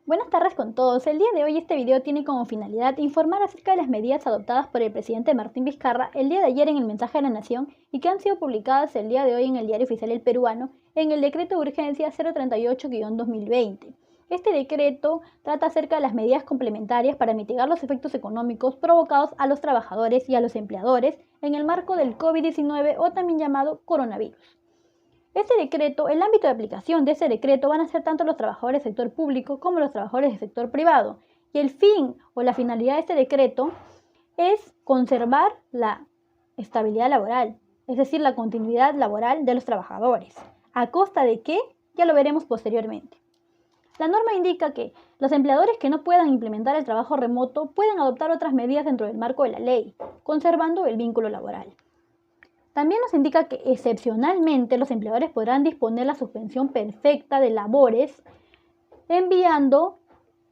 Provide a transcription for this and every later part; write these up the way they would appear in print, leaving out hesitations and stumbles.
Buenas tardes con todos. El día de hoy este video tiene como finalidad informar acerca de las medidas adoptadas por el presidente Martín Vizcarra el día de ayer en el Mensaje de la Nación y que han sido publicadas el día de hoy en el Diario Oficial El Peruano en el Decreto de Urgencia 038-2020. Este decreto trata acerca de las medidas complementarias para mitigar los efectos económicos provocados a los trabajadores y a los empleadores en el marco del COVID-19 o también llamado coronavirus. El ámbito de aplicación de ese decreto van a ser tanto los trabajadores del sector público como los trabajadores del sector privado. Y el fin o la finalidad de este decreto es conservar la estabilidad laboral, es decir, la continuidad laboral de los trabajadores. ¿A costa de qué? Ya lo veremos posteriormente. La norma indica que los empleadores que no puedan implementar el trabajo remoto pueden adoptar otras medidas dentro del marco de la ley, conservando el vínculo laboral. También nos indica que excepcionalmente los empleadores podrán disponer la suspensión perfecta de labores enviando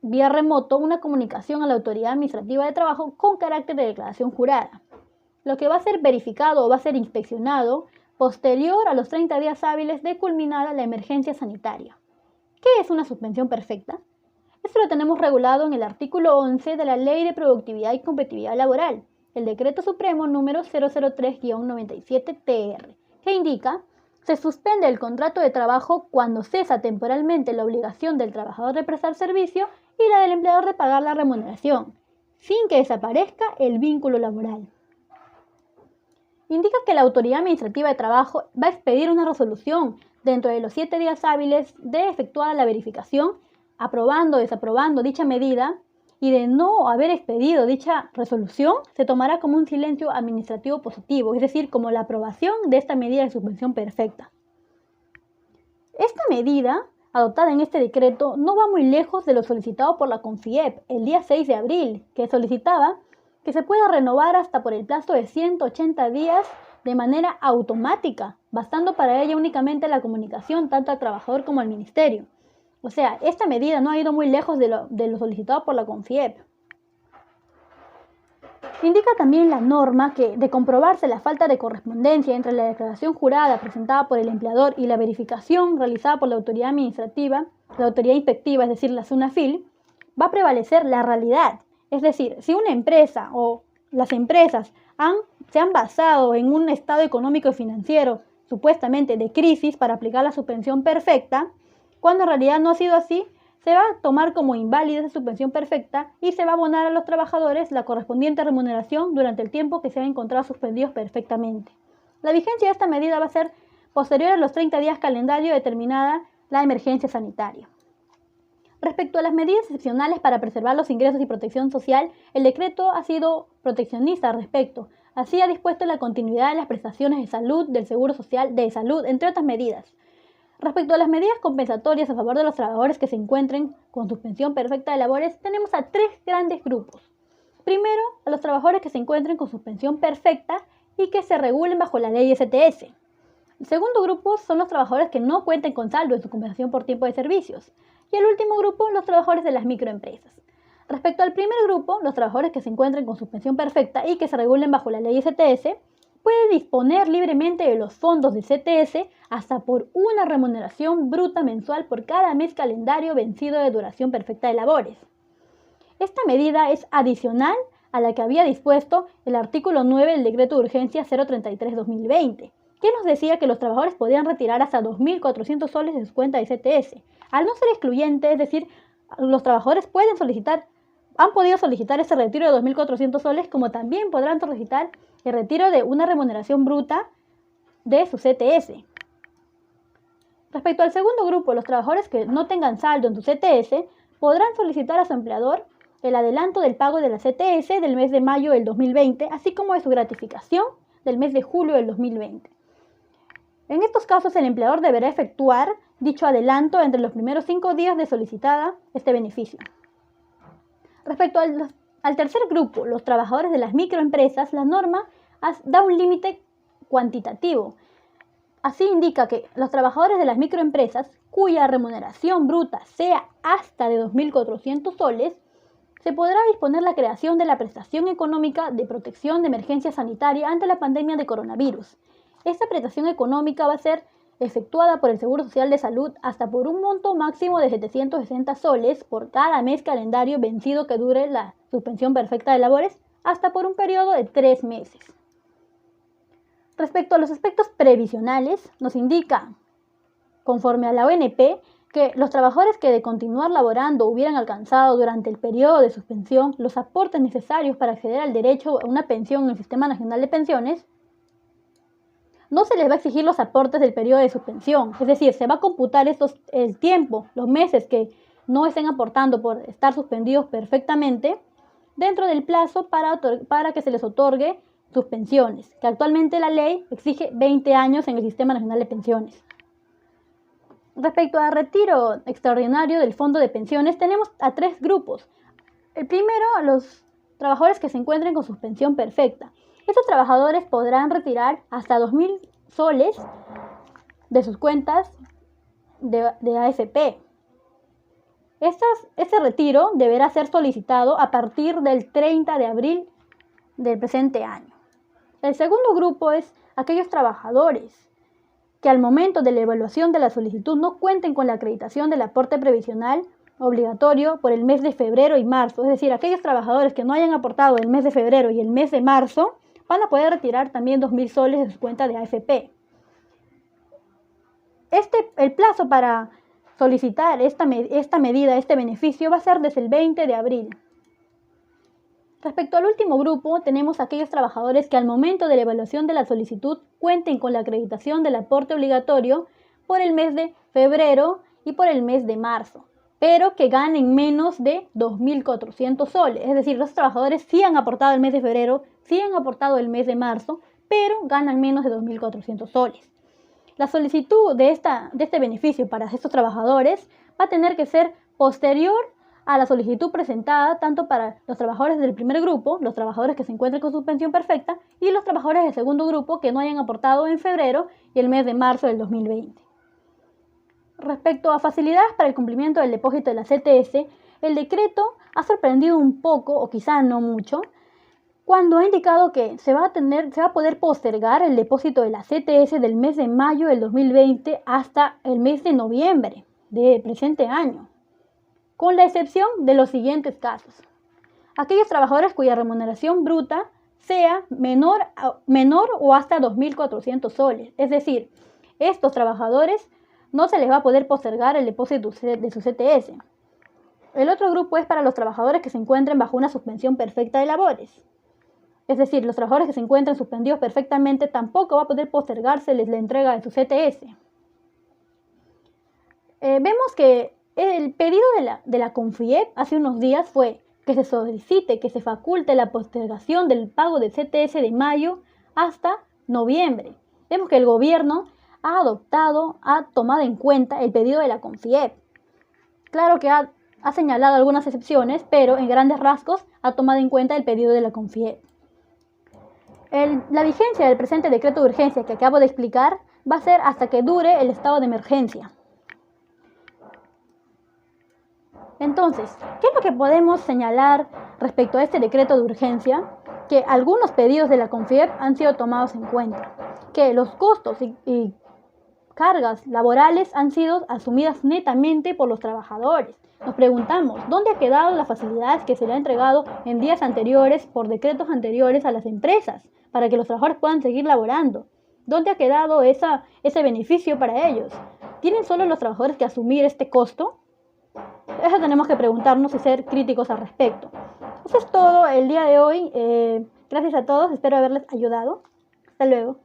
vía remoto una comunicación a la autoridad administrativa de trabajo con carácter de declaración jurada, lo que va a ser verificado o va a ser inspeccionado posterior a los 30 días hábiles de culminada la emergencia sanitaria. ¿Qué es una suspensión perfecta? Esto lo tenemos regulado en el artículo 11 de la Ley de Productividad y Competitividad Laboral, el Decreto Supremo número 003-97-TR, que indica: se suspende el contrato de trabajo cuando cesa temporalmente la obligación del trabajador de prestar servicio y la del empleador de pagar la remuneración, sin que desaparezca el vínculo laboral. Indica que la Autoridad Administrativa de Trabajo va a expedir una resolución dentro de los 7 días hábiles de efectuada la verificación, aprobando o desaprobando dicha medida, y de no haber expedido dicha resolución, se tomará como un silencio administrativo positivo, es decir, como la aprobación de esta medida de suspensión perfecta. Esta medida, adoptada en este decreto, no va muy lejos de lo solicitado por la CONFIEP el día 6 de abril, que solicitaba que se pueda renovar hasta por el plazo de 180 días de manera automática, bastando para ello únicamente la comunicación tanto al trabajador como al ministerio. O sea, esta medida no ha ido muy lejos de lo solicitado por la CONFIEP. Indica también la norma que, de comprobarse la falta de correspondencia entre la declaración jurada presentada por el empleador y la verificación realizada por la autoridad administrativa, la autoridad inspectiva, es decir, la SUNAFIL, va a prevalecer la realidad. Es decir, si una empresa o las empresas se han basado en un estado económico y financiero supuestamente de crisis para aplicar la suspensión perfecta, cuando en realidad no ha sido así, se va a tomar como inválida esa suspensión perfecta y se va a abonar a los trabajadores la correspondiente remuneración durante el tiempo que se han encontrado suspendidos perfectamente. La vigencia de esta medida va a ser posterior a los 30 días calendario determinada la emergencia sanitaria. Respecto a las medidas excepcionales para preservar los ingresos y protección social, el decreto ha sido proteccionista al respecto. Así ha dispuesto la continuidad de las prestaciones de salud, del Seguro Social, de salud, entre otras medidas. Respecto a las medidas compensatorias a favor de los trabajadores que se encuentren con suspensión perfecta de labores, tenemos a 3 grandes grupos. Primero, a los trabajadores que se encuentren con suspensión perfecta y que se regulen bajo la ley STS. El segundo grupo son los trabajadores que no cuenten con saldo en su compensación por tiempo de servicios. Y el último grupo, los trabajadores de las microempresas. Respecto al primer grupo, los trabajadores que se encuentren con suspensión perfecta y que se regulen bajo la ley STS, puede disponer libremente de los fondos del CTS hasta por una remuneración bruta mensual por cada mes calendario vencido de duración perfecta de labores. Esta medida es adicional a la que había dispuesto el artículo 9 del Decreto de Urgencia 033-2020, que nos decía que los trabajadores podían retirar hasta 2.400 soles de su cuenta de CTS. Al no ser excluyente, es decir, los trabajadores han podido solicitar ese retiro de 2.400 soles, como también podrán solicitar el retiro de una remuneración bruta de su CTS. Respecto al segundo grupo, los trabajadores que no tengan saldo en su CTS podrán solicitar a su empleador el adelanto del pago de la CTS del mes de mayo del 2020, así como de su gratificación del mes de julio del 2020. En estos casos, el empleador deberá efectuar dicho adelanto entre los primeros 5 días de solicitada este beneficio. Respecto al tercer grupo, los trabajadores de las microempresas, la norma da un límite cuantitativo. Así indica que los trabajadores de las microempresas, cuya remuneración bruta sea hasta de 2.400 soles, se podrá disponer la creación de la prestación económica de protección de emergencia sanitaria ante la pandemia de coronavirus. Esta prestación económica va a ser efectuada por el Seguro Social de Salud hasta por un monto máximo de 760 soles por cada mes calendario vencido que dure la suspensión perfecta de labores, hasta por un periodo de 3 meses. Respecto a los aspectos previsionales, nos indica, conforme a la ONP, que los trabajadores que de continuar laborando hubieran alcanzado durante el periodo de suspensión los aportes necesarios para acceder al derecho a una pensión en el Sistema Nacional de Pensiones, no se les va a exigir los aportes del periodo de suspensión. Es decir, se va a computar el tiempo, los meses que no estén aportando por estar suspendidos perfectamente dentro del plazo para que se les otorgue sus pensiones, que actualmente la ley exige 20 años en el Sistema Nacional de Pensiones. Respecto al retiro extraordinario del Fondo de Pensiones, tenemos a 3 grupos. El primero, los trabajadores que se encuentren con suspensión perfecta. Estos trabajadores podrán retirar hasta 2.000 soles de sus cuentas de AFP. Este retiro deberá ser solicitado a partir del 30 de abril del presente año. El segundo grupo es aquellos trabajadores que al momento de la evaluación de la solicitud no cuenten con la acreditación del aporte previsional obligatorio por el mes de febrero y marzo. Es decir, aquellos trabajadores que no hayan aportado el mes de febrero y el mes de marzo van a poder retirar también 2.000 soles de su cuenta de AFP. El plazo para solicitar esta medida, este beneficio, va a ser desde el 20 de abril. Respecto al último grupo, tenemos aquellos trabajadores que al momento de la evaluación de la solicitud cuenten con la acreditación del aporte obligatorio por el mes de febrero y por el mes de marzo, pero que ganen menos de 2.400 soles. Es decir, los trabajadores sí han aportado el mes de febrero, sí han aportado el mes de marzo, pero ganan menos de 2.400 soles. La solicitud de este beneficio para estos trabajadores va a tener que ser posterior a la solicitud presentada tanto para los trabajadores del primer grupo, los trabajadores que se encuentren con suspensión perfecta, y los trabajadores del segundo grupo que no hayan aportado en febrero y el mes de marzo del 2020. Respecto a facilidades para el cumplimiento del depósito de la CTS, el decreto ha sorprendido un poco, o quizá no mucho, cuando ha indicado que se va a poder postergar el depósito de la CTS del mes de mayo del 2020 hasta el mes de noviembre del presente año, con la excepción de los siguientes casos. Aquellos trabajadores cuya remuneración bruta sea menor o hasta 2.400 soles. Es decir, estos trabajadores no se les va a poder postergar el depósito de su CTS. El otro grupo es para los trabajadores que se encuentren bajo una suspensión perfecta de labores. Es decir, los trabajadores que se encuentren suspendidos perfectamente tampoco va a poder postergárseles la entrega de su CTS. Vemos que el pedido de la CONFIEP hace unos días fue que se solicite, que se faculte la postergación del pago del CTS de mayo hasta noviembre. Vemos que el gobierno ha tomado en cuenta el pedido de la CONFIEP. Claro que ha señalado algunas excepciones, pero en grandes rasgos ha tomado en cuenta el pedido de la CONFIEP. La vigencia del presente decreto de urgencia que acabo de explicar va a ser hasta que dure el estado de emergencia. Entonces, ¿qué es lo que podemos señalar respecto a este decreto de urgencia? Que algunos pedidos de la CONFIEP han sido tomados en cuenta, que los costos y cargas laborales han sido asumidas netamente por los trabajadores. Nos preguntamos, ¿dónde ha quedado las facilidades que se le ha entregado en días anteriores por decretos anteriores a las empresas para que los trabajadores puedan seguir laborando? ¿Dónde ha quedado ese beneficio para ellos? ¿Tienen solo los trabajadores que asumir este costo? Eso tenemos que preguntarnos y ser críticos al respecto. Eso es todo el día de hoy. Gracias a todos, espero haberles ayudado. Hasta luego.